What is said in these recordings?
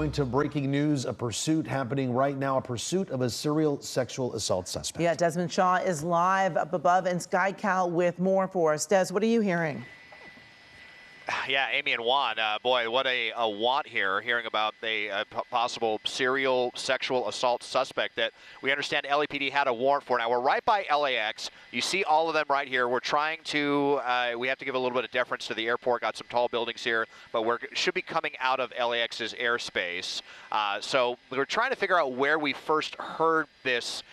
going to breaking news, a pursuit happening right now, a pursuit of a serial sexual assault suspect. Yeah, Desmond Shaw is live up above in SkyCal with more for us. Des, what are you hearing? Yeah, Amy and Juan, boy, what a want here, hearing about a possible serial sexual assault suspect that we understand LAPD had a warrant for. Now, we're right by LAX. You see all of them right here. We're trying to, we have to give a little bit of deference to the airport. Got some tall buildings here, but we should be coming out of LAX's airspace. So we're trying to figure out where we first heard this.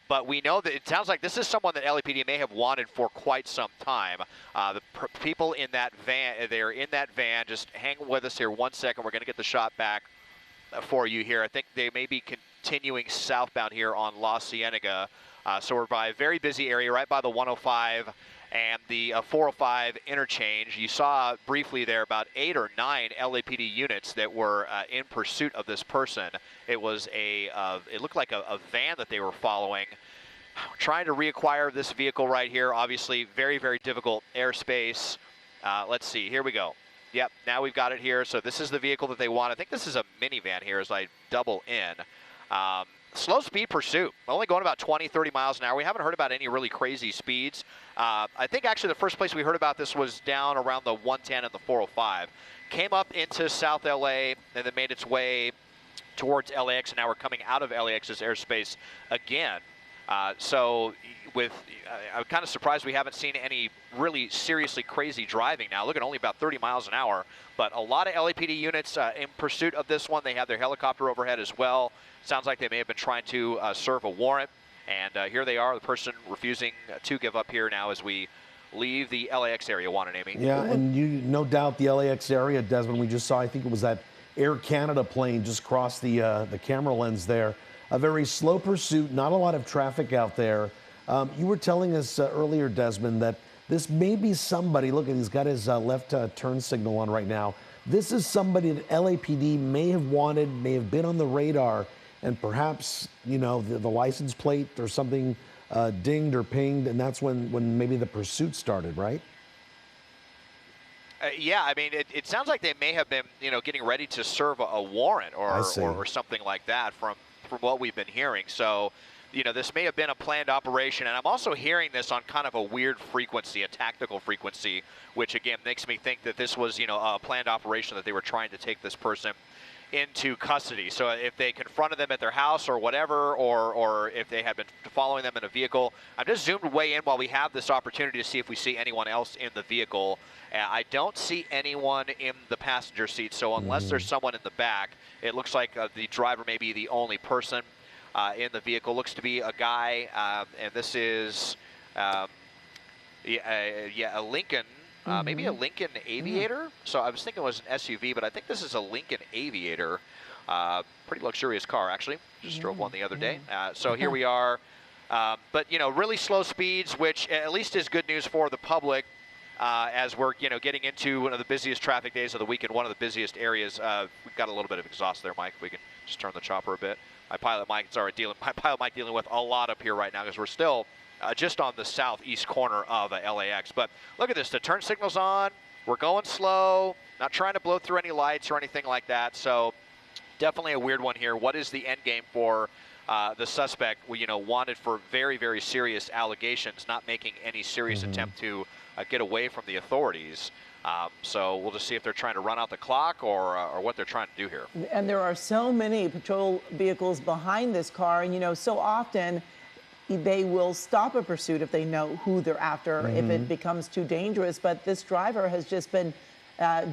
But we know that it sounds like this is someone that LAPD may have wanted for quite some time. The people in that van, they're in that van. Just hang with us here 1 second. We're going to get the shot back for you here. I think they may be continuing southbound here on La Cienega. So we're by a very busy area right by the 105 and the 405 interchange. You saw briefly there about 8 or 9 LAPD units that were in pursuit of this person. It was it looked like a van that they were following. Trying to reacquire this vehicle right here. Obviously, very, very difficult airspace. Let's see, here we go. Yep, now we've got it here. So this is the vehicle that they want. I think this is a minivan here as I double in. Slow speed pursuit, only going about 20, 30 miles an hour. We haven't heard about any really crazy speeds. I think actually the first place we heard about this was down around the 110 and the 405. Came up into South LA and then made its way towards LAX, and now we're coming out of LAX's airspace again. So I'm kind of surprised we haven't seen any really seriously crazy driving now. Look at only about 30 miles an hour, but a lot of LAPD units in pursuit of this one. They have their helicopter overhead as well. Sounds like they may have been trying to serve a warrant, and here they are, the person refusing to give up here now as we leave the LAX area. Juan and Amy. Yeah, and you no doubt the LAX area, Desmond, we just saw, I think it was that Air Canada plane just crossed the camera lens there. A very slow pursuit, not a lot of traffic out there. You were telling us earlier, Desmond, that this may be somebody, look, he's got his left turn signal on right now. This is somebody that LAPD may have wanted, may have been on the radar, and perhaps, you know, the license plate or something dinged or pinged, and that's when maybe the pursuit started, right? Yeah, I mean, it sounds like they may have been, you know, getting ready to serve a warrant or something like that from what we've been hearing. So, you know, this may have been a planned operation, and I'm also hearing this on kind of a weird frequency, a tactical frequency, which again makes me think that this was, you know, a planned operation that they were trying to take this person into custody. So if they confronted them at their house or whatever, or if they had been following them in a vehicle, I've just zoomed way in while we have this opportunity to see if we see anyone else in the vehicle. I don't see anyone in the passenger seat, so unless there's someone in the back, it looks like the driver may be the only person in the vehicle. Looks to be a guy, and this is a Lincoln. Maybe a Lincoln Aviator. So I was thinking it was an SUV, but I think this is a Lincoln Aviator. Pretty luxurious car, actually. Just drove one the other day. So here we are. But, you know, really slow speeds, which at least is good news for the public as we're, you know, getting into one of the busiest traffic days of the week in one of the busiest areas. We've got a little bit of exhaust there, Mike. If we can just turn the chopper a bit. My pilot Mike dealing with a lot up here right now because we're still just on the southeast corner of LAX. But look at this, the turn signal's on, we're going slow, not trying to blow through any lights or anything like that. So definitely a weird one here. What is the end game for the suspect, you know, wanted for very, very serious allegations, not making any serious attempt to get away from the authorities. So we'll just see if they're trying to run out the clock or what they're trying to do here. And there are so many patrol vehicles behind this car, and, you know, so often they will stop a pursuit if they know who they're after, if it becomes too dangerous. But this driver has just been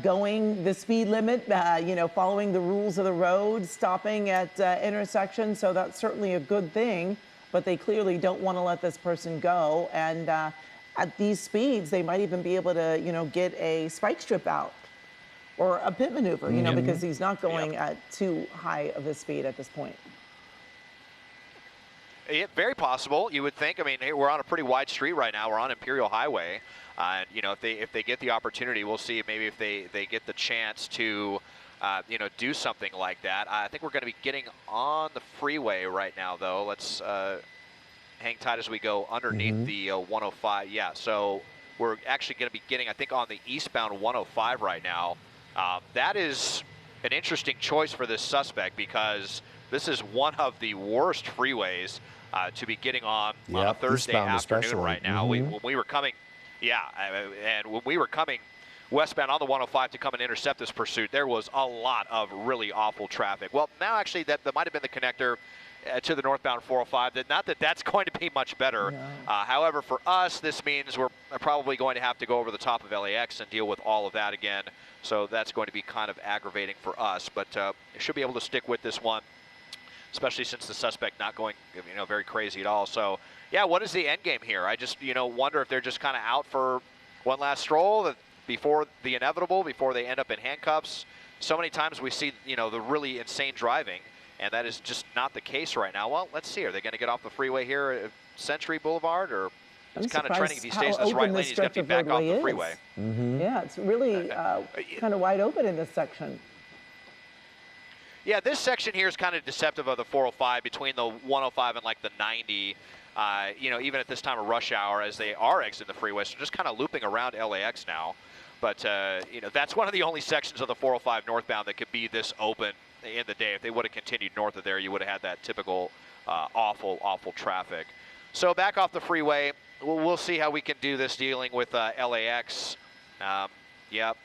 going the speed limit, you know, following the rules of the road, stopping at intersections. So that's certainly a good thing. But they clearly don't want to let this person go. And at these speeds, they might even be able to, you know, get a spike strip out or a pit maneuver, you know, because he's not going at too high of a speed at this point. Yeah, very possible, you would think. I mean, hey, we're on a pretty wide street right now. We're on Imperial Highway. And, you know, if they get the opportunity, we'll see maybe if they get the chance to, you know, do something like that. I think we're going to be getting on the freeway right now, though. Let's hang tight as we go underneath the 105. Yeah, so we're actually going to be getting, I think, on the eastbound 105 right now. That is an interesting choice for this suspect because this is one of the worst freeways to be getting on a Thursday afternoon right now. When we were coming, and when we were coming westbound on the 105 to come and intercept this pursuit, there was a lot of really awful traffic. Well, now actually that might have been the connector to the northbound 405. Not that that's going to be much better. However, for us, this means we're probably going to have to go over the top of LAX and deal with all of that again. So that's going to be kind of aggravating for us. But should be able to stick with this one, especially since the suspect not going, very crazy at all. So, yeah, what is the end game here? I just, wonder if they're just kind of out for one last stroll before the inevitable, before they end up in handcuffs. So many times we see, the really insane driving. And that is just not the case right now. Well, let's see. Are they going to get off the freeway here at Century Boulevard? Or it's kind of trending if he stays in this right lane, he's going to be back off the freeway. Yeah, it's really kind of wide open in this section. Yeah, this section here is kind of deceptive of the 405 between the 105 and like the 90. Even at this time of rush hour as they are exiting the freeway. So just kind of looping around LAX now. But, that's one of the only sections of the 405 northbound that could be this open in the day. If they would have continued north of there, you would have had that typical awful traffic. So back off the freeway, we'll see how we can do this dealing with LAX.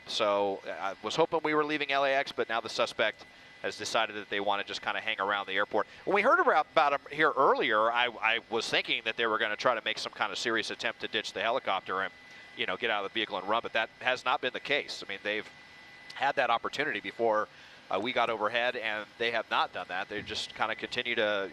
So I was hoping we were leaving LAX, but now the suspect has decided that they want to just kind of hang around the airport. When we heard about him here earlier, I was thinking that they were going to try to make some kind of serious attempt to ditch the helicopter and get out of the vehicle and run, but that has not been the case. I mean, they've had that opportunity before we got overhead, and they have not done that. They just kind of continue to,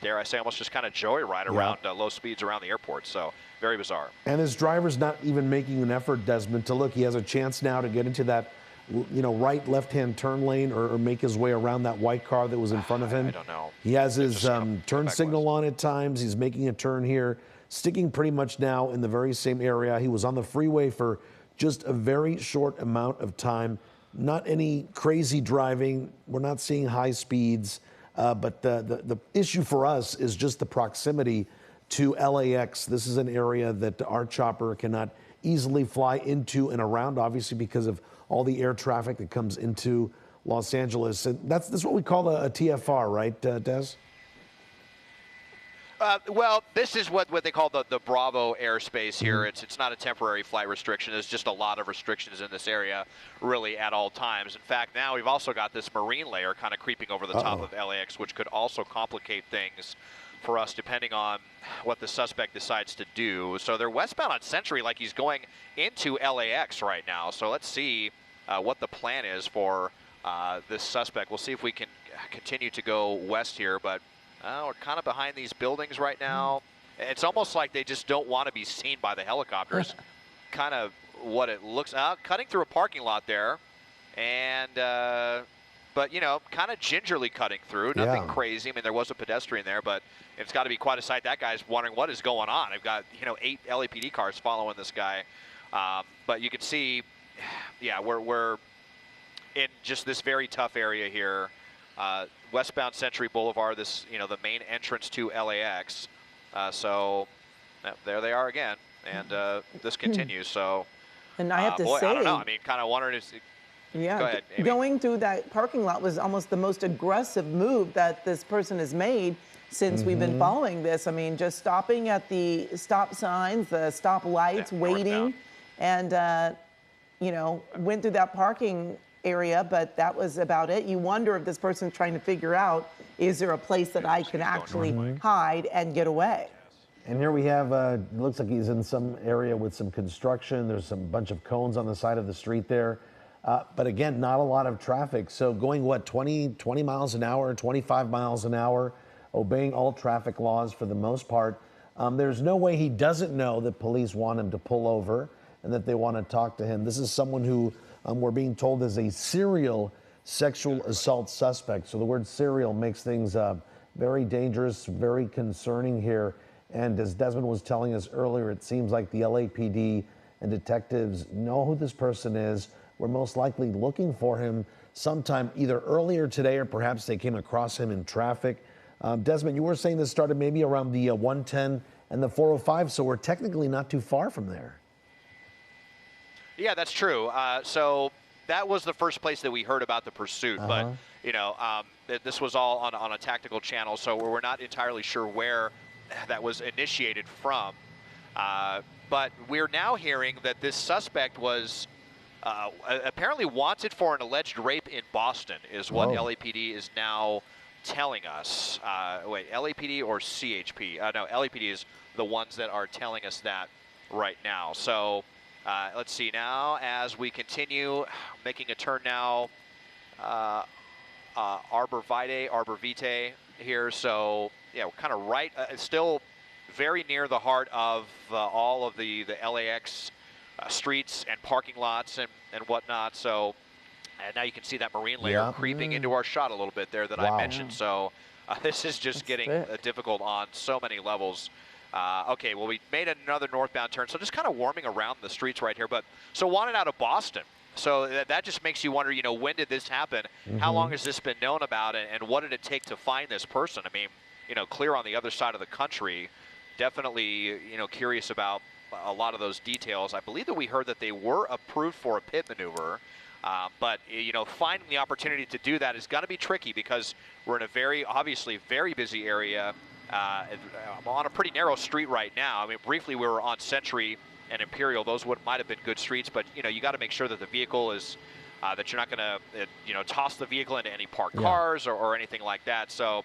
dare I say, almost just kind of joyride around low speeds around the airport. So very bizarre. And his driver's not even making an effort, Desmond, to look. He has a chance now to get into that, right left-hand turn lane or make his way around that white car that was in front of him. I don't know. He has his turn signal on at times. He's making a turn here, sticking pretty much now in the very same area. He was on the freeway for just a very short amount of time. Not any crazy driving. We're not seeing high speeds. But the issue for us is just the proximity to LAX. This is an area that our chopper cannot easily fly into and around, obviously, because of all the air traffic that comes into Los Angeles. And that's what we call a TFR, right, Des? Well, this is what they call the Bravo airspace here. It's not a temporary flight restriction. There's just a lot of restrictions in this area, really, at all times. In fact, now we've also got this marine layer kind of creeping over the top of LAX, which could also complicate things for us depending on what the suspect decides to do. So they're westbound on Century like he's going into LAX right now. So let's see what the plan is for this suspect. We'll see if we can continue to go west here, but we're kind of behind these buildings right now. It's almost like they just don't want to be seen by the helicopters. Kind of what it looks cutting through a parking lot there. And, but, kind of gingerly cutting through. Nothing crazy. I mean, there was a pedestrian there, but it's got to be quite a sight. That guy's wondering what is going on. I've got, 8 LAPD cars following this guy. But you can see, we're in just this very tough area here. Westbound Century Boulevard, this, the main entrance to LAX. So there they are again, and this continues. So, and I have to say, I don't know. I mean, kind of wondering if. Yeah, go ahead, Amy. Going through that parking lot was almost the most aggressive move that this person has made since we've been following this. I mean, just stopping at the stop signs, the stop lights, waiting, and went through that parking area, but that was about it. You wonder if this person's trying to figure out, is there a place that I can actually hide and get away? And here we have, it looks like he's in some area with some construction. There's some bunch of cones on the side of the street there. But again, not a lot of traffic. So going, 20 miles an hour, 25 miles an hour, obeying all traffic laws for the most part. There's no way he doesn't know that police want him to pull over and that they want to talk to him. This is someone who we're being told is a serial sexual assault suspect. So the word serial makes things very dangerous, very concerning here. And as Desmond was telling us earlier, it seems like the LAPD and detectives know who this person is. We're most likely looking for him sometime either earlier today or perhaps they came across him in traffic. Desmond, you were saying this started maybe around the 110 and the 405, so we're technically not too far from there. Yeah, that's true. So that was the first place that we heard about the pursuit. But you know, this was all on a tactical channel, so we're not entirely sure where that was initiated from. But we're now hearing that this suspect was apparently wanted for an alleged rape in Boston, is what LAPD is now telling us. Wait, LAPD or CHP? No, LAPD is the ones that are telling us that right now. So let's see now as we continue making a turn now. Arbor Vitae here. So yeah, we're kind of right, still very near the heart of all of the LAX streets and parking lots and whatnot. So, and now you can see that marine layer creeping into our shot a little bit there that I mentioned. So this is just getting difficult on so many levels. Okay, well, we made another northbound turn, so just kind of warming around the streets right here. But so wanted out of Boston. So that just makes you wonder, you know, when did this happen? How long has this been known about, and what did it take to find this person? I mean, you know, clear on the other side of the country. Definitely, you know, curious about a lot of those details. I believe that we heard that they were approved for a pit maneuver, but, you know, finding the opportunity to do that is going to be tricky because we're in a very, obviously, very busy area. On a pretty narrow street right now. I mean, briefly we were on Century and Imperial. Those might have been good streets, but you know, you got to make sure that the vehicle is that you're not going to you know, toss the vehicle into any parked cars or anything like that. So,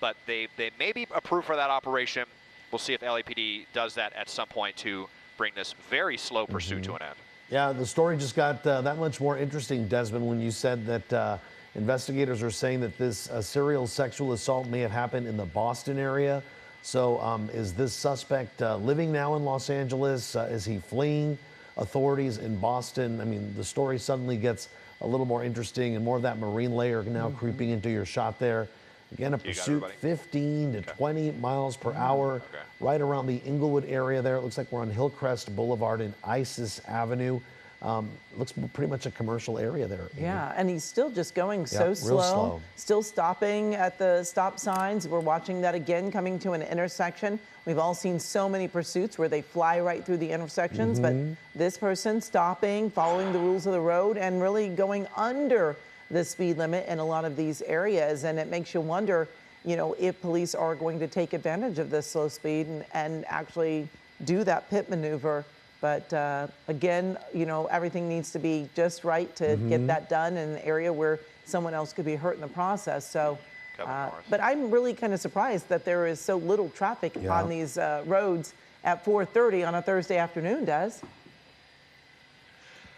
but they may be approved for that operation. We'll see if LAPD does that at some point to bring this very slow pursuit to an end. Yeah, the story just got that much more interesting, Desmond, when you said that. Investigators are saying that this serial sexual assault may have happened in the Boston area. So is this suspect living now in Los Angeles? Is he fleeing authorities in Boston? I mean, the story suddenly gets a little more interesting and more of that marine layer now creeping into your shot there. Again, a pursuit 15 to 20 miles per hour right around the Inglewood area there. It looks like we're on Hillcrest Boulevard and Isis Avenue. Looks pretty much a commercial area there. Yeah, and he's still just going so slow, still stopping at the stop signs. We're watching that again coming to an intersection. We've all seen so many pursuits where they fly right through the intersections, but this person stopping, following the rules of the road, and really going under the speed limit in a lot of these areas. And it makes you wonder, you know, if police are going to take advantage of this slow speed and actually do that pit maneuver. But again, you know, everything needs to be just right to get that done in an area where someone else could be hurt in the process. So, but I'm really kind of surprised that there is so little traffic on these roads at 4:30 on a Thursday afternoon, Des.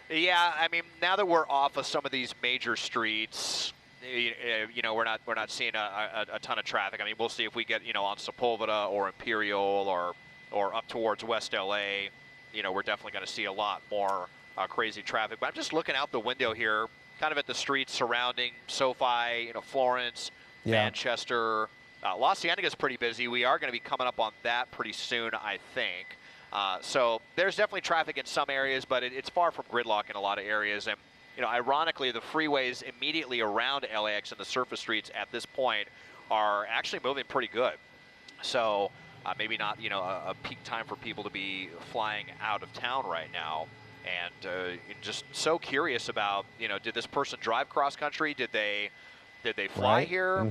Yeah, I mean, now that we're off of some of these major streets, you know, we're not seeing a ton of traffic. I mean, we'll see if we get, you know, on Sepulveda or Imperial or up towards West LA. You know, we're definitely going to see a lot more crazy traffic. But I'm just looking out the window here, kind of at the streets surrounding SoFi, you know, Florence, Manchester. La Cienega is pretty busy. We are going to be coming up on that pretty soon, I think. So there's definitely traffic in some areas, but it's far from gridlock in a lot of areas. And, you know, ironically, the freeways immediately around LAX and the surface streets at this point are actually moving pretty good. So maybe not, you know, a peak time for people to be flying out of town right now. And just so curious about, you know, did this person drive cross country? Did they fly here?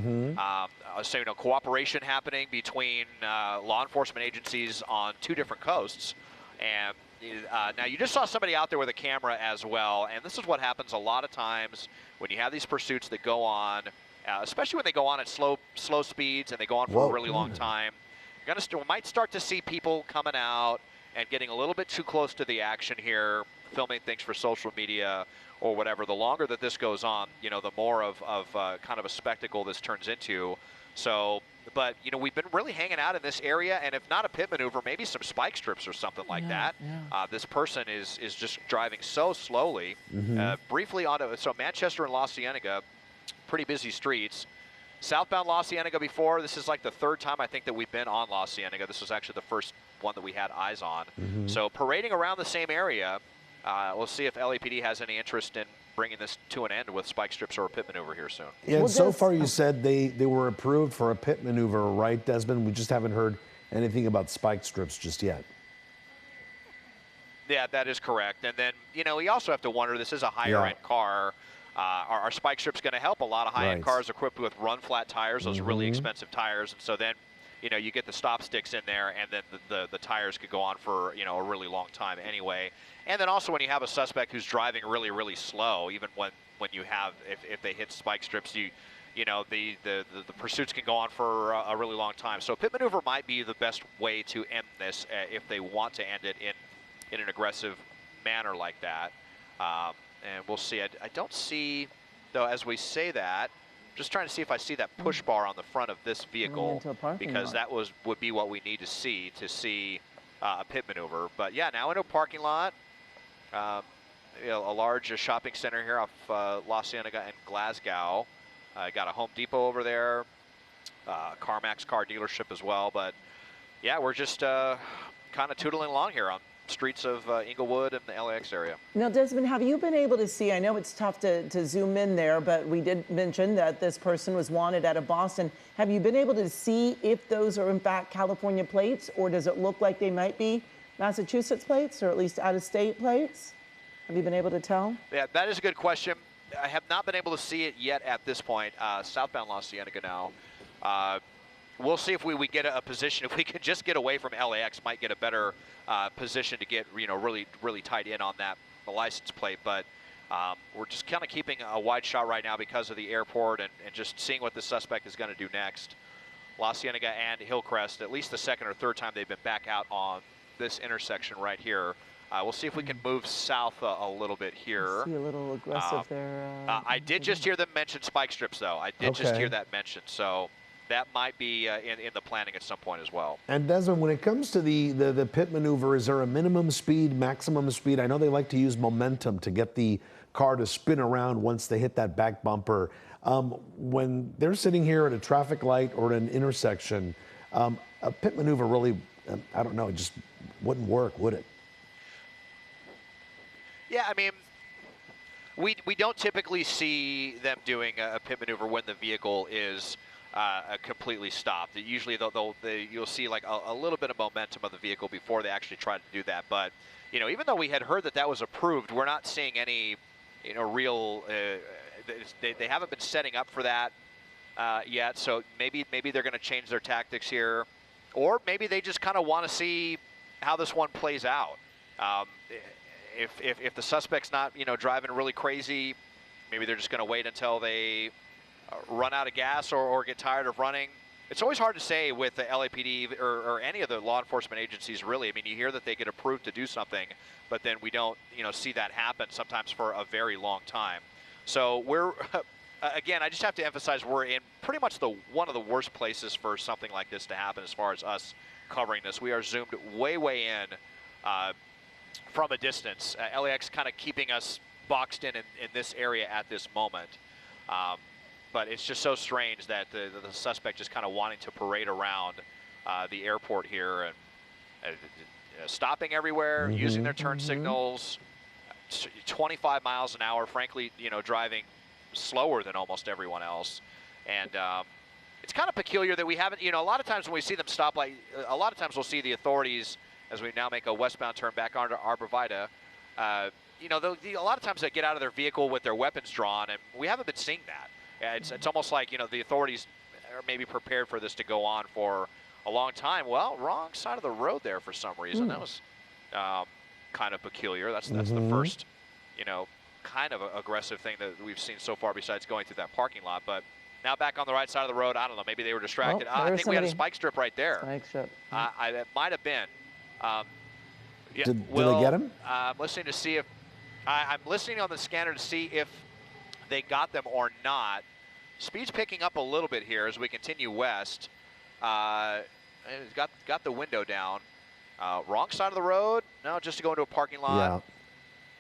So, you know, cooperation happening between law enforcement agencies on two different coasts. And now you just saw somebody out there with a camera as well. And this is what happens a lot of times when you have these pursuits that go on, especially when they go on at slow speeds and they go on for a really long time. We might start to see people coming out and getting a little bit too close to the action here, filming things for social media or whatever. The longer that this goes on, you know, the more of kind of a spectacle this turns into. So, but, you know, we've been really hanging out in this area, and if not a pit maneuver, maybe some spike strips or something like that. This person is just driving so slowly. Briefly onto, so Manchester and La Cienega, pretty busy streets. Southbound La Cienega before, this is like the third time I think that we've been on La Cienega. This was actually the first one that we had eyes on. So parading around the same area. We'll see if LAPD has any interest in bringing this to an end with spike strips or a pit maneuver here soon. Yeah, and so far you said they were approved for a pit maneuver, right, Desmond? We just haven't heard anything about spike strips just yet. Yeah, that is correct. And then, you know, we also have to wonder, this is a higher-end car. Are spike strips going to help? A lot of high-end cars equipped with run-flat tires, those really expensive tires. And so then, you know, you get the stop sticks in there, and then the tires could go on for, you know, a really long time anyway. And then also when you have a suspect who's driving really, really slow, even when you have, if they hit spike strips, you know, the pursuits can go on for a really long time. So a pit maneuver might be the best way to end this if they want to end it in an aggressive manner like that. And we'll see. I don't see, though, as we say that, just trying to see if I see that push bar on the front of this vehicle, because that would be what we need to see a pit maneuver. But yeah, now into a parking lot. You know, a large shopping center here off La Cienega and Glasgow. Got a Home Depot over there, CarMax car dealership as well. But yeah, we're just kind of tootling along here on streets of Inglewood and the LAX area. Now, Desmond, have you been able to see, I know it's tough to zoom in there, but we did mention that this person was wanted out of Boston. Have you been able to see if those are in fact California plates, or does it look like they might be Massachusetts plates, or at least out-of-state plates? Have you been able to tell? Yeah, that is a good question. I have not been able to see it yet at this point. Southbound La Cienega now. We'll see if we get a position. If we could just get away from LAX, might get a better position to get, you know, really tight in on the license plate. But we're just kind of keeping a wide shot right now because of the airport and just seeing what the suspect is going to do next. La Cienega and Hillcrest, at least the second or third time they've been back out on this intersection right here. We'll see if we can move south a little bit here. I see a little aggressive there. I did just hear them mention spike strips, though. I did just hear that mentioned. So that might be in the planning at some point as well. And Desmond, when it comes to the pit maneuver, is there a minimum speed, maximum speed? I know they like to use momentum to get the car to spin around once they hit that back bumper. When they're sitting here at a traffic light or at an intersection, a pit maneuver really, I don't know, it just wouldn't work, would it? Yeah, I mean, we don't typically see them doing a pit maneuver when the vehicle is completely stopped. Usually you'll see like a little bit of momentum of the vehicle before they actually try to do that. But, you know, even though we had heard that was approved, we're not seeing any, you know, real, they haven't been setting up for that yet. So maybe they're going to change their tactics here, or maybe they just kind of want to see how this one plays out. If the suspect's not, you know, driving really crazy, maybe they're just going to wait until they run out of gas or get tired of running. It's always hard to say with the LAPD or any of the law enforcement agencies, really. I mean, you hear that they get approved to do something, but then we don't, you know, see that happen sometimes for a very long time. So we're, again, I just have to emphasize we're in pretty much one of the worst places for something like this to happen as far as us covering this. We are zoomed way in. From a distance, LAX kind of keeping us boxed in this area at this moment. But it's just so strange that the suspect is kind of wanting to parade around the airport here and stopping everywhere, using their turn signals, 25 miles an hour, frankly, you know, driving slower than almost everyone else. And it's kind of peculiar that we haven't, you know, a lot of times when we see them stop, like a lot of times we'll see the authorities as we now make a westbound turn back onto Arborvitae, you know, a lot of times they get out of their vehicle with their weapons drawn, and we haven't been seeing that. It's almost like, you know, the authorities are maybe prepared for this to go on for a long time. Well, wrong side of the road there for some reason. That was kind of peculiar. That's the first, you know, kind of aggressive thing that we've seen so far besides going through that parking lot. But now back on the right side of the road, I don't know, maybe they were distracted. I think we had a spike strip right there. Spike strip. It might have been. Yeah, did they get him? I'm listening to see if I'm listening on the scanner to see if they got them or not. Speed's picking up a little bit here as we continue west. It's got the window down. Wrong side of the road? No, just to go into a parking lot. Yeah.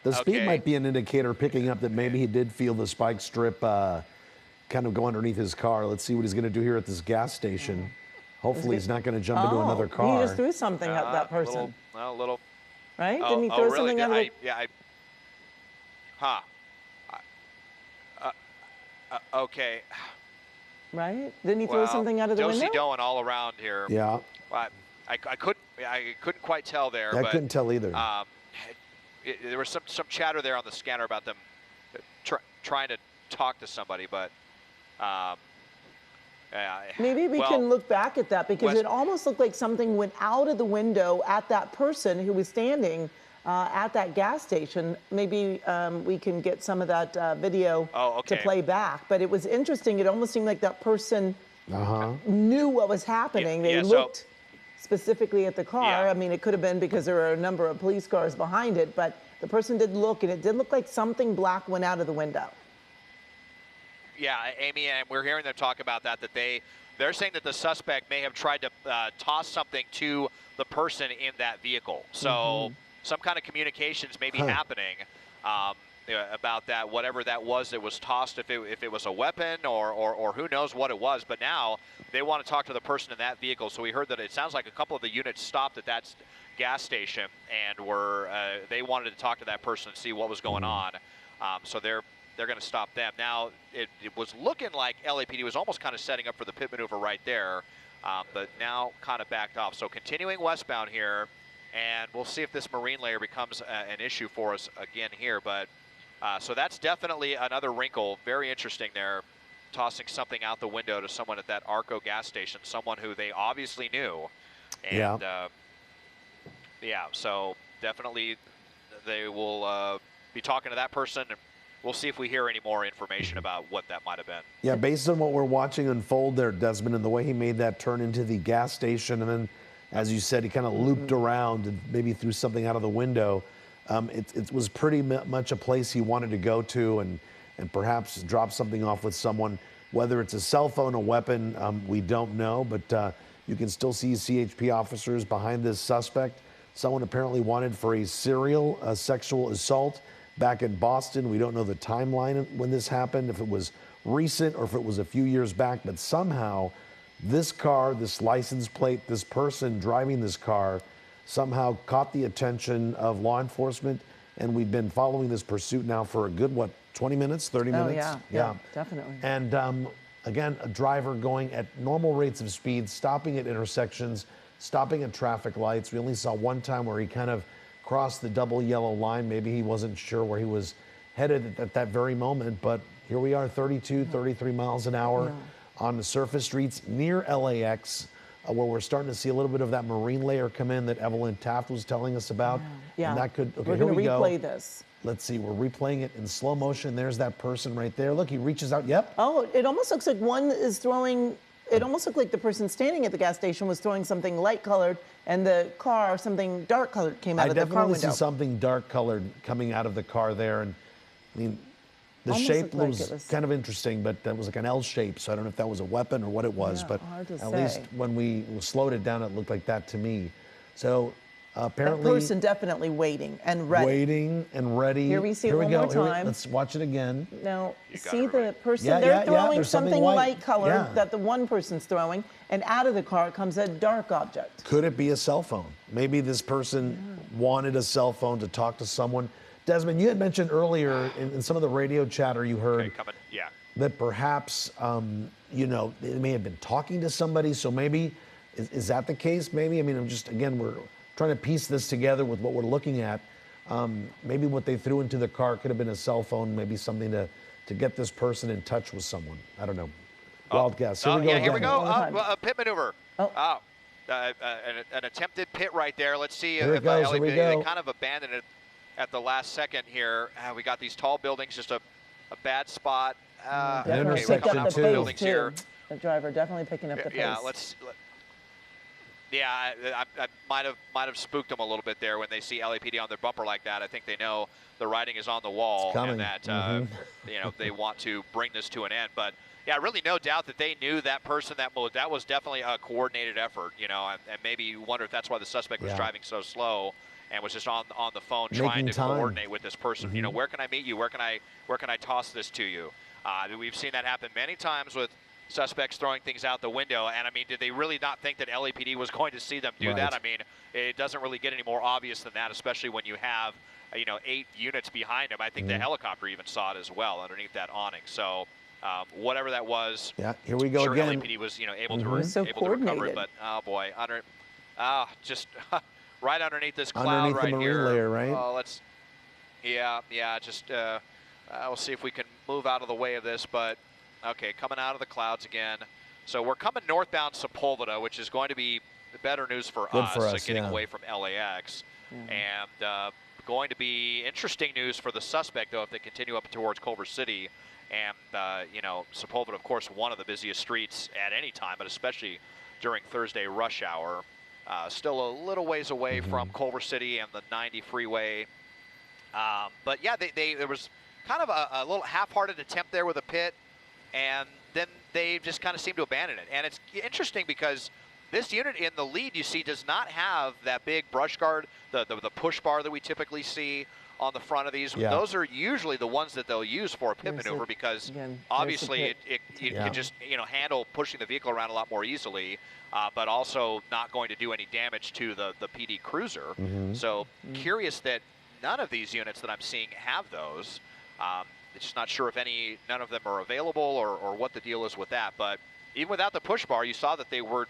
The speed might be an indicator picking up that maybe he did feel the spike strip kind of go underneath his car. Let's see what he's going to do here at this gas station. Hopefully he's not going to jump into another car. He just threw something at that person. A little. Right? Didn't he throw something at it? Okay. Right? Didn't he throw something out of the window? Do-si-doing all around here. Yeah. I couldn't quite tell there. I couldn't tell either. there was some chatter there on the scanner about them trying to talk to somebody, but maybe we can look back at that, because it almost looked like something went out of the window at that person who was standing at that gas station. Maybe we can get some of that video to play back. But it was interesting. It almost seemed like that person knew what was happening. They looked specifically at the car. I mean, it could have been because there were a number of police cars behind it, but the person did look, and it did look like something black went out of the window. Yeah, Amy, and we're hearing them talk about that they're saying that the suspect may have tried to toss something to the person in that vehicle. So some kind of communications may be happening about that, whatever that was tossed, if it was a weapon or who knows what it was. But now they want to talk to the person in that vehicle. So we heard that it sounds like a couple of the units stopped at that gas station and they wanted to talk to that person and see what was going on. So they're going to stop them. Now, it was looking like LAPD was almost kind of setting up for the pit maneuver right there, but now kind of backed off. So continuing westbound here, and we'll see if this marine layer becomes an issue for us again here. But so that's definitely another wrinkle. Very interesting there, tossing something out the window to someone at that Arco gas station, someone who they obviously knew. And so definitely they will be talking to that person. We'll see if we hear any more information about what that might have been. Yeah, based on what we're watching unfold there, Desmond, and the way he made that turn into the gas station, and then, as you said, he kind of looped around and maybe threw something out of the window. It was pretty much a place he wanted to go to and perhaps drop something off with someone. Whether it's a cell phone, a weapon, we don't know, but you can still see CHP officers behind this suspect. Someone apparently wanted for a serial sexual assault back in Boston. We don't know the timeline when this happened, if it was recent or if it was a few years back, but somehow this car, this license plate, this person driving this car somehow caught the attention of law enforcement, and we've been following this pursuit now for a good, 20 minutes, 30 minutes? Yeah, definitely. And again, a driver going at normal rates of speed, stopping at intersections, stopping at traffic lights. We only saw one time where he kind of crossed the double yellow line. Maybe he wasn't sure where he was headed at that very moment, but here we are, 32, 33 miles an hour on the surface streets near LAX, where we're starting to see a little bit of that marine layer come in that Evelyn Taft was telling us about. Yeah. And that could, okay, we're here going we to go. replay this. Let's see, we're replaying it in slow motion. There's that person right there. Look, he reaches out, yep. Oh, it almost looks like one is throwing, it almost looked like the person standing at the gas station was throwing something light colored, and the car, something dark colored, came out of the car window. I definitely see something dark colored coming out of the car there. And I mean, the shape was kind of interesting, but that was like an L shape. So I don't know if that was a weapon or what it was, but at least when we slowed it down, it looked like that to me. So apparently, that person definitely waiting and ready. Waiting and ready. Here we see it one more time. Let's watch it again. Now, see the person, they're throwing something light colored that the one person's throwing, and out of the car comes a dark object. Could it be a cell phone? Maybe this person wanted a cell phone to talk to someone. Desmond, you had mentioned earlier in some of the radio chatter you heard that perhaps, you know, they may have been talking to somebody. So maybe, is that the case? Maybe, I mean, we're trying to piece this together with what we're looking at. Maybe what they threw into the car could have been a cell phone, maybe something to get this person in touch with someone. I don't know. Wild guess. Here we go. Here we go. A pit maneuver. An attempted pit right there. Let's see if LAPD, they kind of abandoned it at the last second here. We got these tall buildings, just a bad spot. Definitely pick up the pace too. The driver definitely picking up the pace. I might have spooked them a little bit there when they see LAPD on their bumper like that. I think they know the writing is on the wall and that you know, they want to bring this to an end. But yeah, really no doubt that they knew that person. That was definitely a coordinated effort. You know, and maybe you wonder if that's why the suspect was driving so slow and was just on the phone trying to coordinate with this person. You know, where can I meet you? Where can I toss this to you? We've seen that happen many times with suspects throwing things out the window. And I mean, did they really not think that LAPD was going to see them do that? I mean, it doesn't really get any more obvious than that, especially when you have, you know, 8 units behind them. I think the helicopter even saw it as well underneath that awning. So whatever that was, here we go again. LAPD was, you know, able to recover it. But oh boy, just right underneath this cloud underneath the marine layer, right? Yeah. Just we'll see if we can move out of the way of this. But okay, coming out of the clouds again. So we're coming northbound Sepulveda, which is going to be better news for us, getting away from LAX, and going to be interesting news for the suspect, though, if they continue up towards Culver City. And, you know, Sepulveda, of course, one of the busiest streets at any time, but especially during Thursday rush hour. Still a little ways away from Culver City and the 90 freeway. But, yeah, there was kind of a little half-hearted attempt there with a pit, and then they just kind of seemed to abandon it. And it's interesting because this unit in the lead, you see, does not have that big brush guard, the push bar that we typically see on the front of these. Those are usually the ones that they'll use for a pit maneuver because obviously it can just, you know, handle pushing the vehicle around a lot more easily, but also not going to do any damage to the PD cruiser. So curious that none of these units that I'm seeing have those. Just not sure if none of them are available or what the deal is with that. But even without the push bar, you saw that they were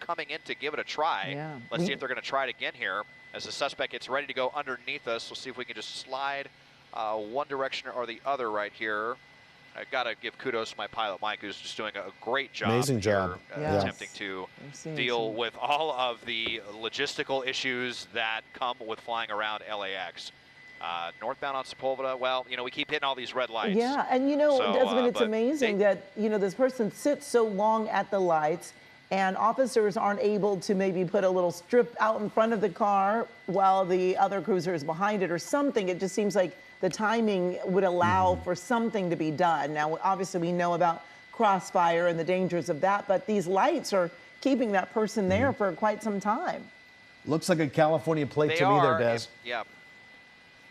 coming in to give it a try. Let's see if they're going to try it again here as the suspect gets ready to go underneath us. We'll see if we can just slide one direction or the other right here. I got to give kudos to my pilot, Mike, who's just doing a great job. Amazing job. Attempting to deal with all of the logistical issues that come with flying around LAX. Northbound on Sepulveda, well, you know, we keep hitting all these red lights. Yeah, and you know, Desmond, it's amazing that, you know, this person sits so long at the lights and officers aren't able to maybe put a little strip out in front of the car while the other cruiser is behind it or something. It just seems like the timing would allow for something to be done. Now, obviously, we know about crossfire and the dangers of that, but these lights are keeping that person there for quite some time. Looks like a California plate to me there, Des. Yeah,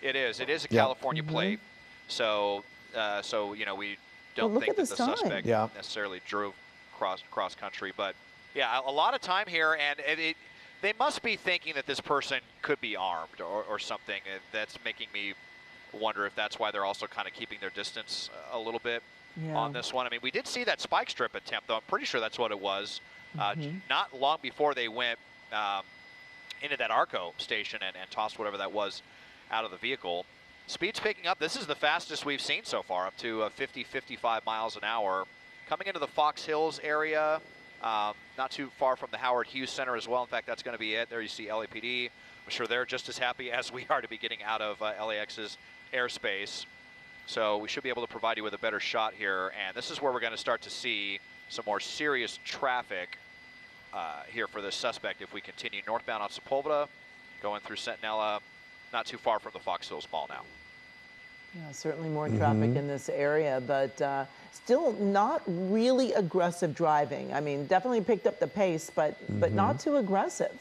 it is. It is a California plate. So, you know, we don't think that the suspect necessarily drove cross country, but yeah, a lot of time here, and they must be thinking that this person could be armed or something. That's making me wonder if that's why they're also kind of keeping their distance a little bit on this one. I mean, we did see that spike strip attempt, though. I'm pretty sure that's what it was. Not long before they went into that Arco station and tossed whatever that was out of the vehicle. Speed's picking up. This is the fastest we've seen so far, up to 50, 55 miles an hour. Coming into the Fox Hills area, not too far from the Howard Hughes Center as well. In fact, that's going to be it. There you see LAPD. I'm sure they're just as happy as we are to be getting out of LAX's airspace. So we should be able to provide you with a better shot here. And this is where we're going to start to see some more serious traffic here for this suspect if we continue northbound on Sepulveda, going through Centinela, not too far from the Fox Hills Mall now. Yeah, certainly more traffic in this area, but still not really aggressive driving. I mean, definitely picked up the pace, but not too aggressive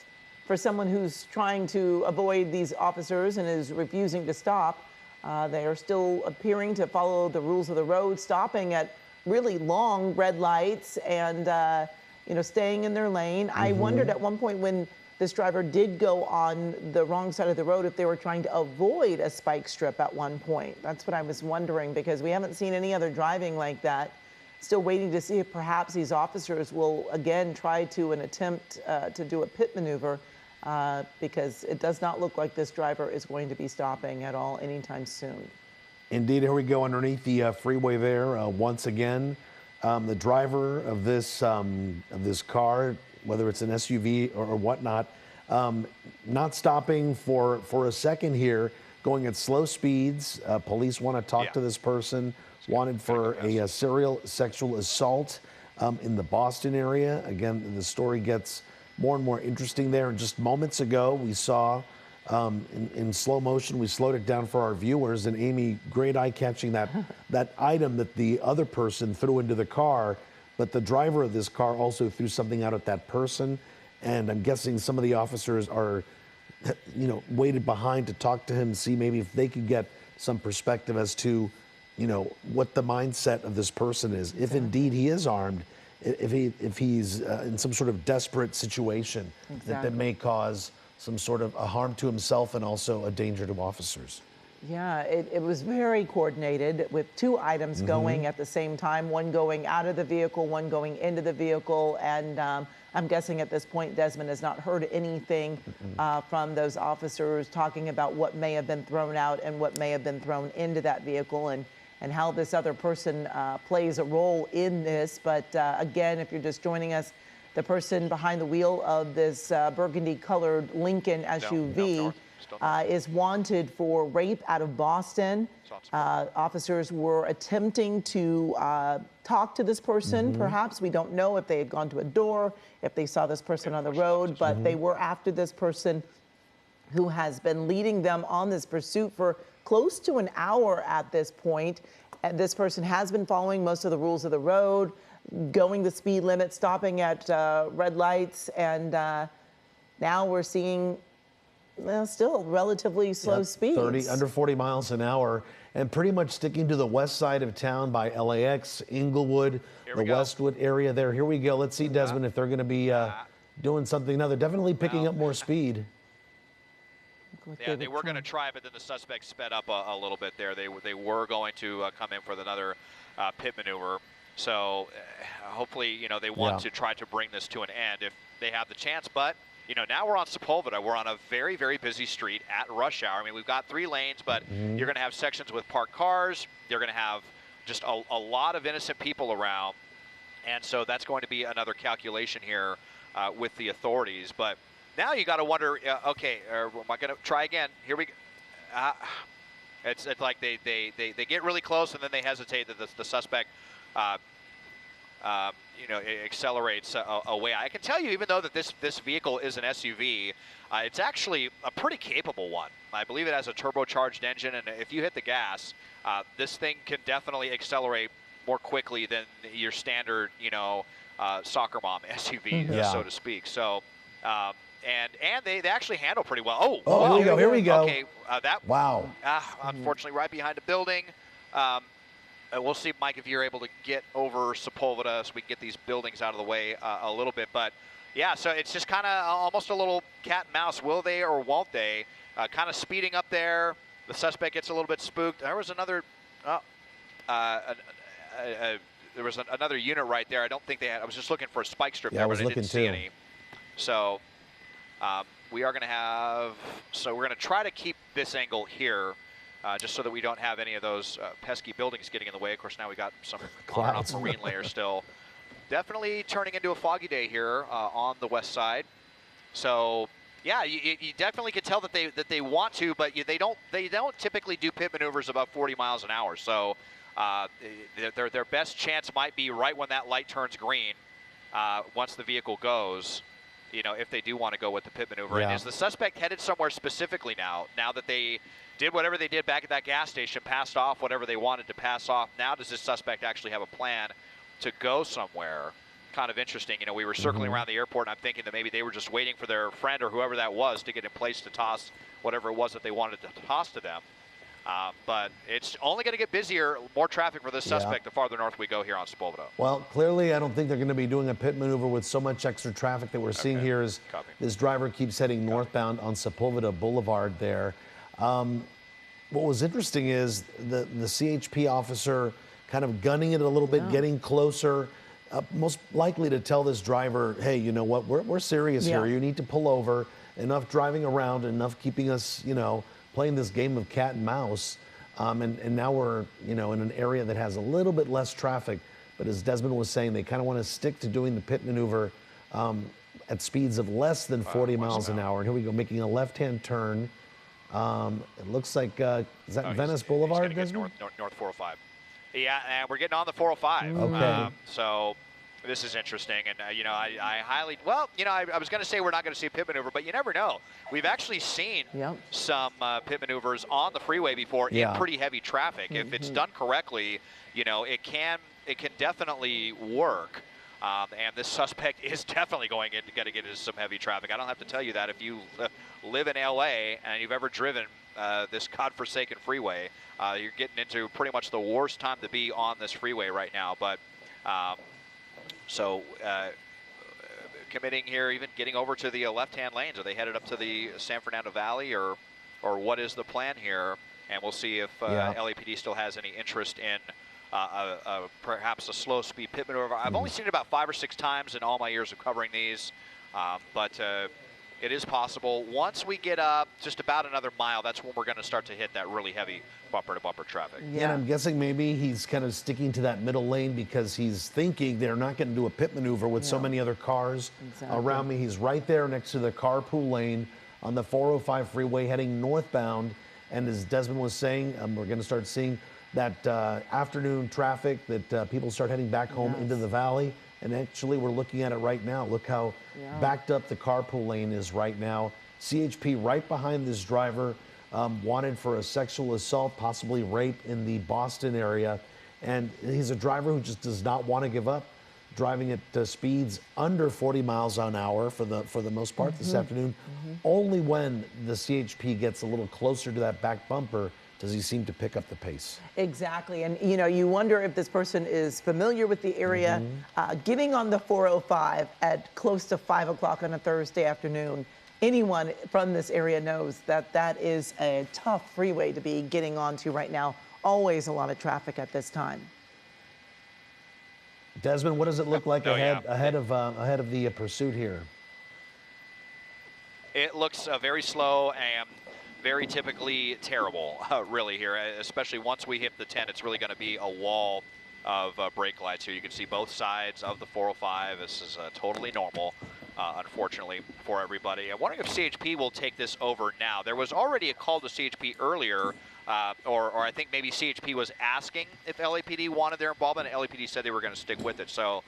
for someone who's trying to avoid these officers and is refusing to stop. They are still appearing to follow the rules of the road, stopping at really long red lights and you know, staying in their lane. I wondered at one point when this driver did go on the wrong side of the road if they were trying to avoid a spike strip at one point. That's what I was wondering, because we haven't seen any other driving like that. Still waiting to see if perhaps these officers will again try to attempt to do a pit maneuver, because it does not look like this driver is going to be stopping at all anytime soon. Indeed, here we go underneath the freeway there once again. The driver of this car, whether it's an SUV or whatnot, not stopping for a second here, going at slow speeds. Police want to talk to this person, wanted for a serial sexual assault in the Boston area. Again, the story gets more and more interesting there. And just moments ago, we saw in slow motion, we slowed it down for our viewers, and Amy, great eye catching that item that the other person threw into the car. But the driver of this car also threw something out at that person, and I'm guessing some of the officers are, you know, waited behind to talk to him, see maybe if they could get some perspective as to, you know, what the mindset of this person is. If indeed he is armed, if he's in some sort of desperate situation that may cause some sort of a harm to himself and also a danger to officers. Yeah, it was very coordinated with two items going at the same time, one going out of the vehicle, one going into the vehicle. And I'm guessing at this point, Desmond has not heard anything from those officers talking about what may have been thrown out and what may have been thrown into that vehicle, and how this other person plays a role in this. But again, if you're just joining us, the person behind the wheel of this burgundy-colored Lincoln SUV is wanted for rape out of Boston. Officers were attempting to talk to this person, perhaps. We don't know if they had gone to a door, if they saw this person on the road, but they were after this person who has been leading them on this pursuit for close to an hour at this point. And this person has been following most of the rules of the road, going the speed limit, stopping at red lights, and now we're seeing still relatively slow speeds. Under 40 miles an hour, and pretty much sticking to the west side of town by LAX, Inglewood, the Westwood area there. Here we go. Let's see, Desmond, if they're going to be doing something. Now, they're definitely picking up more speed. Yeah, they were going to try, but then the suspect sped up a little bit there. They were going to come in for another pit maneuver. So hopefully, you know, they want to try to bring this to an end if they have the chance. But you know, now we're on Sepulveda. We're on a very, very busy street at rush hour. I mean, we've got 3 lanes, but you're going to have sections with parked cars. You're going to have just a lot of innocent people around. And so that's going to be another calculation here with the authorities. But now you got to wonder, okay, am I going to try again? Here we go. It's like they get really close and then they hesitate that the suspect you know, it accelerates away. I can tell you, even though that this vehicle is an SUV, it's actually a pretty capable one. I believe it has a turbocharged engine, and if you hit the gas, this thing can definitely accelerate more quickly than your standard, you know, soccer mom SUV, so to speak. So, and they actually handle pretty well. Oh, here we go. Okay, unfortunately, right behind a building. We'll see, Mike, if you're able to get over Sepulveda so we can get these buildings out of the way a little bit. But, yeah, so it's just kind of almost a little cat and mouse. Will they or won't they? Kind of speeding up there. The suspect gets a little bit spooked. There was another another unit right there. I don't think they had. I was just looking for a spike strip there, but I didn't see any. So we are going to have – so we're going to try to keep this angle here. Just so that we don't have any of those pesky buildings getting in the way. Of course, now we got some clouds, marine layers still. Definitely turning into a foggy day here on the west side. So, yeah, you definitely could tell that they want to, but they don't typically do pit maneuvers above 40 miles an hour. So, their best chance might be right when that light turns green. Once the vehicle goes, you know, if they do want to go with the pit maneuver. And is the suspect headed somewhere specifically now? Now that they did whatever they did back at that gas station, passed off whatever they wanted to pass off. Now does this suspect actually have a plan to go somewhere? Kind of interesting. You know, we were circling around the airport, and I'm thinking that maybe they were just waiting for their friend or whoever that was to get in place to toss whatever it was that they wanted to toss to them. But it's only going to get busier, more traffic for this suspect the farther north we go here on Sepulveda. Well, clearly I don't think they're going to be doing a pit maneuver with so much extra traffic that we're seeing here as this driver keeps heading northbound on Sepulveda Boulevard there. What was interesting is the CHP officer kind of gunning it a little bit, getting closer, most likely to tell this driver, hey, you know what, we're serious here. You need to pull over. Enough driving around, enough keeping us, you know, playing this game of cat and mouse. And now we're, you know, in an area that has a little bit less traffic. But as Desmond was saying, they kind of want to stick to doing the pit maneuver at speeds of less than 40 miles an hour. And here we go, making a left-hand turn. It looks like, is that Venice Boulevard, Desmond? North 405. Yeah, and we're getting on the 405. Okay. So this is interesting. And, you know, I highly, well, you know, I was going to say we're not going to see a pit maneuver, but you never know. We've actually seen some pit maneuvers on the freeway before in pretty heavy traffic. If it's done correctly, you know, it can definitely work. And this suspect is definitely going to get into some heavy traffic. I don't have to tell you that if you live in LA and you've ever driven this godforsaken freeway, you're getting into pretty much the worst time to be on this freeway right now. But committing here, even getting over to the left-hand lanes. Are they headed up to the San Fernando Valley, or what is the plan here? and we'll see if Yeah. LAPD still has any interest in perhaps a slow speed pit maneuver. I've only seen it about 5 or 6 times in all my years of covering these, but it is possible. Once we get up just about another mile, that's when we're going to start to hit that really heavy bumper-to-bumper traffic. Yeah, and I'm guessing maybe he's kind of sticking to that middle lane because he's thinking they're not going to do a pit maneuver with so many other cars around me. He's right there next to the carpool lane on the 405 freeway heading northbound. And as Desmond was saying, we're going to start seeing that afternoon traffic that people start heading back home into the valley. And actually, we're looking at it right now. Look how backed up the carpool lane is right now. CHP right behind this driver, wanted for a sexual assault, possibly rape in the Boston area. And he's a driver who just does not want to give up, driving at speeds under 40 miles an hour for the most part this afternoon. Only when the CHP gets a little closer to that back bumper does he seem to pick up the pace. Exactly. And, you know, you wonder if this person is familiar with the area. Getting on the 405 at close to 5 o'clock on a Thursday afternoon, anyone from this area knows that that is a tough freeway to be getting onto right now. Always a lot of traffic at this time. Desmond, what does it look like ahead of the pursuit here? It looks very slow and very typically terrible, really, here, especially once we hit the 10. It's really going to be a wall of brake lights here. You can see both sides of the 405. This is totally normal, unfortunately, for everybody. I'm wondering if CHP will take this over now. There was already a call to CHP earlier, or I think maybe CHP was asking if LAPD wanted their involvement, and LAPD said they were going to stick with it. So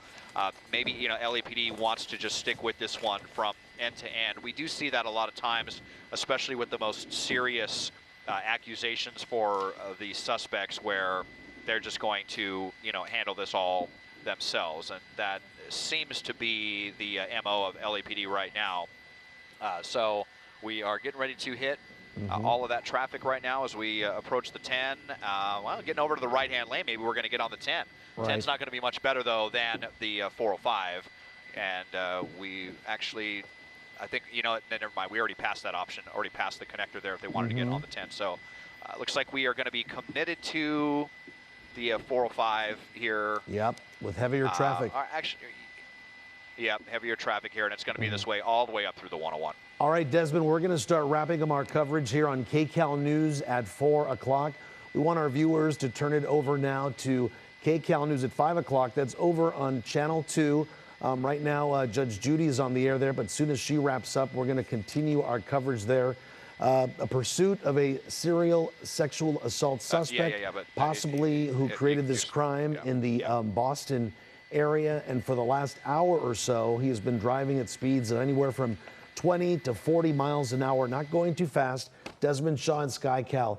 maybe, you know, LAPD wants to just stick with this one from end to end. We do see that a lot of times, especially with the most serious accusations for the suspects, where they're just going to, you know, handle this all themselves, and that seems to be the MO of LAPD right now. So we are getting ready to hit all of that traffic right now as we approach the 10. Well, getting over to the right-hand lane, maybe we're going to get on the 10. Right. 10's not going to be much better, though, than the 405. And we actually, I think, you know, never mind, we already passed that option, already passed the connector there if they wanted to get on the 10. So looks like we are going to be committed to the 405 here. Yep, with heavier traffic. Actually, yeah, heavier traffic here, and it's going to be this way all the way up through the 101. All right, Desmond, we're going to start wrapping up our coverage here on KCAL News at 4 o'clock. We want our viewers to turn it over now to KCAL News at 5 o'clock. That's over on Channel 2. Right now, Judge Judy is on the air there, but as soon as she wraps up, we're going to continue our coverage there. A pursuit of a serial sexual assault suspect, possibly who created this crime in the Boston area. And for the last hour or so, he has been driving at speeds of anywhere from 20 to 40 miles an hour, not going too fast. Desmond Shaw and SkyCal.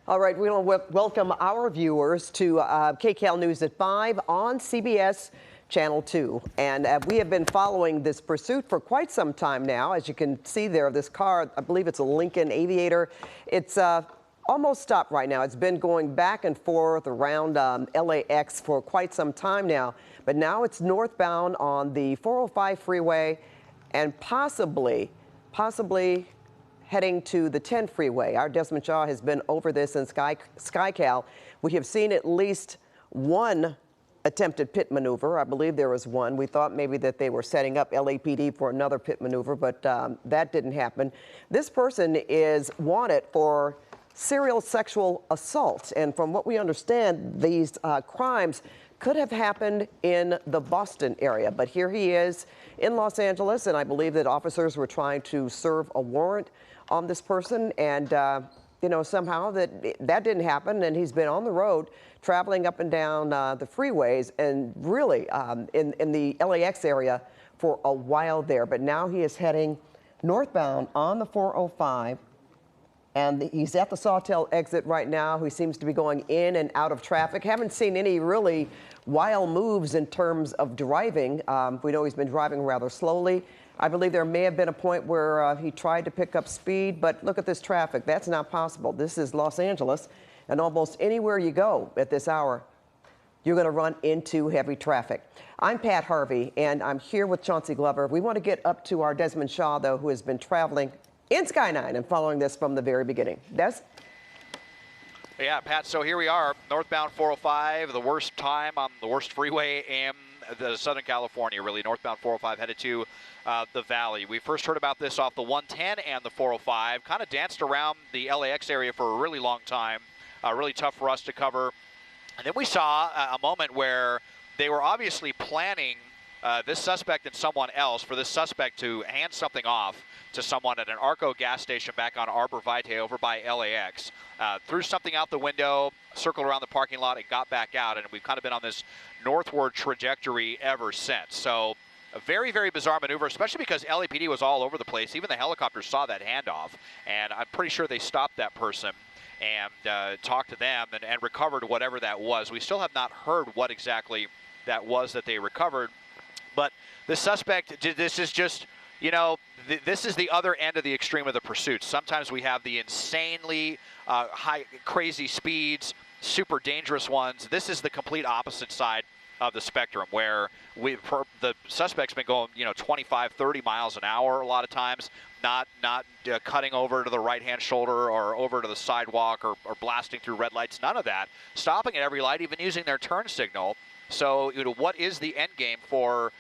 All right, we want to welcome our viewers to KCAL News at 5 on CBS Channel 2. And we have been following this pursuit for quite some time now. As you can see there, this car, I believe it's a Lincoln Aviator. It's almost stopped right now. It's been going back and forth around LAX for quite some time now. But now it's northbound on the 405 freeway and possibly heading to the 10 freeway. Our Desmond Shaw has been over this in SkyCal. We have seen at least one attempted pit maneuver. I believe there was one. We thought maybe that they were setting up LAPD for another pit maneuver, but that didn't happen. This person is wanted for serial sexual assault. And from what we understand, these crimes could have happened in the Boston area. But here he is in Los Angeles, and I believe that officers were trying to serve a warrant on this person, and you know, somehow that didn't happen, and he's been on the road traveling up and down the freeways and really in the LAX area for a while there. But now he is heading northbound on the 405, and he's at the Sawtell exit right now. He seems to be going in and out of traffic. Haven't seen any really wild moves in terms of driving. We know he's been driving rather slowly. I believe there may have been a point where he tried to pick up speed, but look at this traffic. That's not possible. This is Los Angeles, and almost anywhere you go at this hour, you're going to run into heavy traffic. I'm Pat Harvey, and I'm here with Chauncey Glover. We want to get up to our Desmond Shaw, though, who has been traveling in Sky9 and following this from the very beginning. Des? Yeah, Pat, so here we are, northbound 405, the worst time on the worst freeway in the Southern California, really. Northbound 405 headed to the Valley. We first heard about this off the 110 and the 405, kind of danced around the LAX area for a really long time, really tough for us to cover. And then we saw a moment where they were obviously planning this suspect and someone else for this suspect to hand something off to someone at an Arco gas station back on Arbor Vitae over by LAX. Threw something out the window, circled around the parking lot, and got back out. And we've kind of been on this northward trajectory ever since. So a very, very bizarre maneuver, especially because LAPD was all over the place. Even the helicopters saw that handoff. And I'm pretty sure they stopped that person and talked to them and recovered whatever that was. We still have not heard what exactly that was that they recovered. But the suspect, this is just, you know, this is the other end of the extreme of the pursuit. Sometimes we have the insanely high, crazy speeds, super dangerous ones. This is the complete opposite side of the spectrum, where the suspect's been going, you know, 25, 30 miles an hour a lot of times, not cutting over to the right-hand shoulder or over to the sidewalk or blasting through red lights, none of that. Stopping at every light, even using their turn signal. So, you know, what is the end game for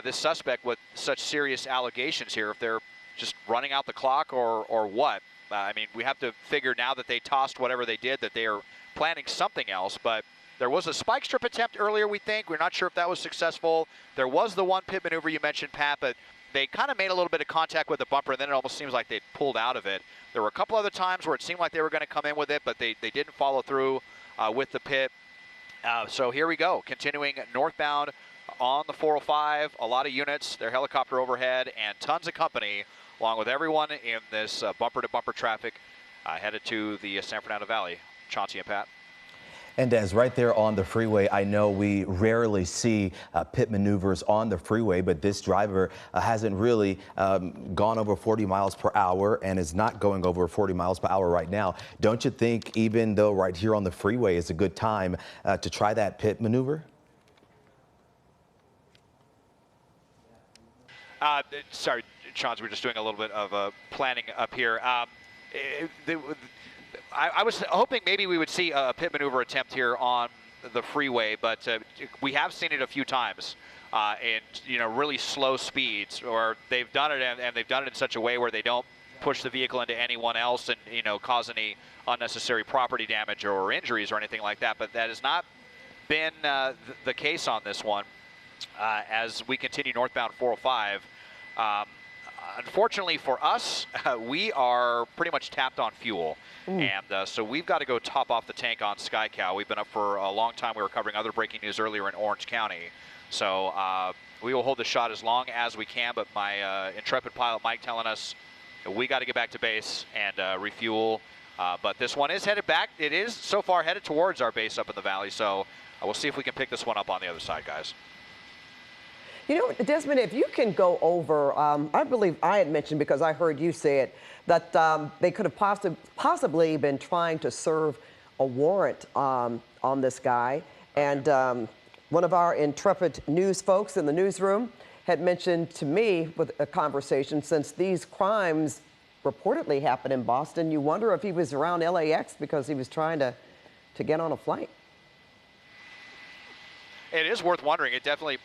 this suspect with such serious allegations here? If they're just running out the clock or what? I mean, we have to figure now that they tossed whatever they did that they are planning something else. But there was a spike strip attempt earlier, we think. We're not sure if that was successful. There was the one pit maneuver you mentioned, Pat, but they kind of made a little bit of contact with the bumper, and then it almost seems like they pulled out of it. There were a couple other times where it seemed like they were going to come in with it, but they didn't follow through with the pit. So here we go, continuing northbound on the 405, a lot of units, their helicopter overhead, and tons of company, along with everyone in this bumper-to-bumper traffic headed to the San Fernando Valley. Chauncey and Pat. And as right there on the freeway, I know we rarely see pit maneuvers on the freeway, but this driver hasn't really gone over 40 miles per hour and is not going over 40 miles per hour right now. Don't you think, even though right here on the freeway is a good time to try that pit maneuver? Sorry, Chauncey, we're just doing a little bit of planning up here. I was hoping maybe we would see a pit maneuver attempt here on the freeway, but we have seen it a few times in, you know, really slow speeds, or they've done it and they've done it in such a way where they don't push the vehicle into anyone else and, you know, cause any unnecessary property damage or injuries or anything like that. But that has not been the case on this one. As we continue northbound 405, unfortunately for us, we are pretty much tapped on fuel. And so we've got to go top off the tank on SkyCal. We've been up for a long time. We were covering other breaking news earlier in Orange County. So we will hold the shot as long as we can. But my intrepid pilot, Mike, telling us we got to get back to base and refuel. But this one is headed back. It is so far headed towards our base up in the valley. So we'll see if we can pick this one up on the other side, guys. You know, Desmond, if you can go over, I believe I had mentioned, because I heard you say it, that they could have possibly been trying to serve a warrant on this guy. And one of our intrepid news folks in the newsroom had mentioned to me with a conversation, since these crimes reportedly happened in Boston, you wonder if he was around LAX because he was trying to get on a flight. It is worth wondering. It definitely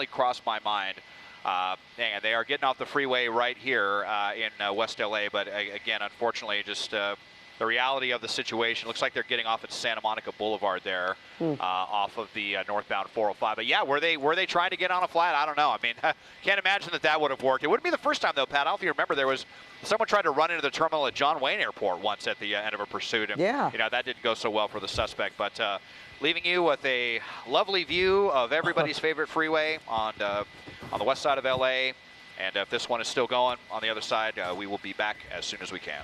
crossed my mind. And they are getting off the freeway right here in West LA, but again, unfortunately, just the reality of the situation. Looks like they're getting off at Santa Monica Boulevard there, off of the northbound 405. But yeah, were they trying to get on a flight? I don't know. I mean, can't imagine that would have worked. It wouldn't be the first time though, Pat. I don't know if you remember, there was someone tried to run into the terminal at John Wayne Airport once at the end of a pursuit, and you know, that didn't go so well for the suspect. But leaving you with a lovely view of everybody's favorite freeway on the west side of LA. And if this one is still going on the other side, we will be back as soon as we can.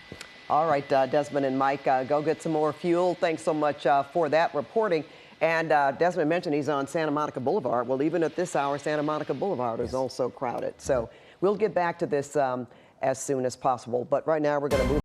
All right, Desmond and Mike, go get some more fuel. Thanks so much for that reporting. And Desmond mentioned he's on Santa Monica Boulevard. Well, even at this hour, Santa Monica Boulevard is also crowded. So we'll get back to this as soon as possible. But right now, we're going to move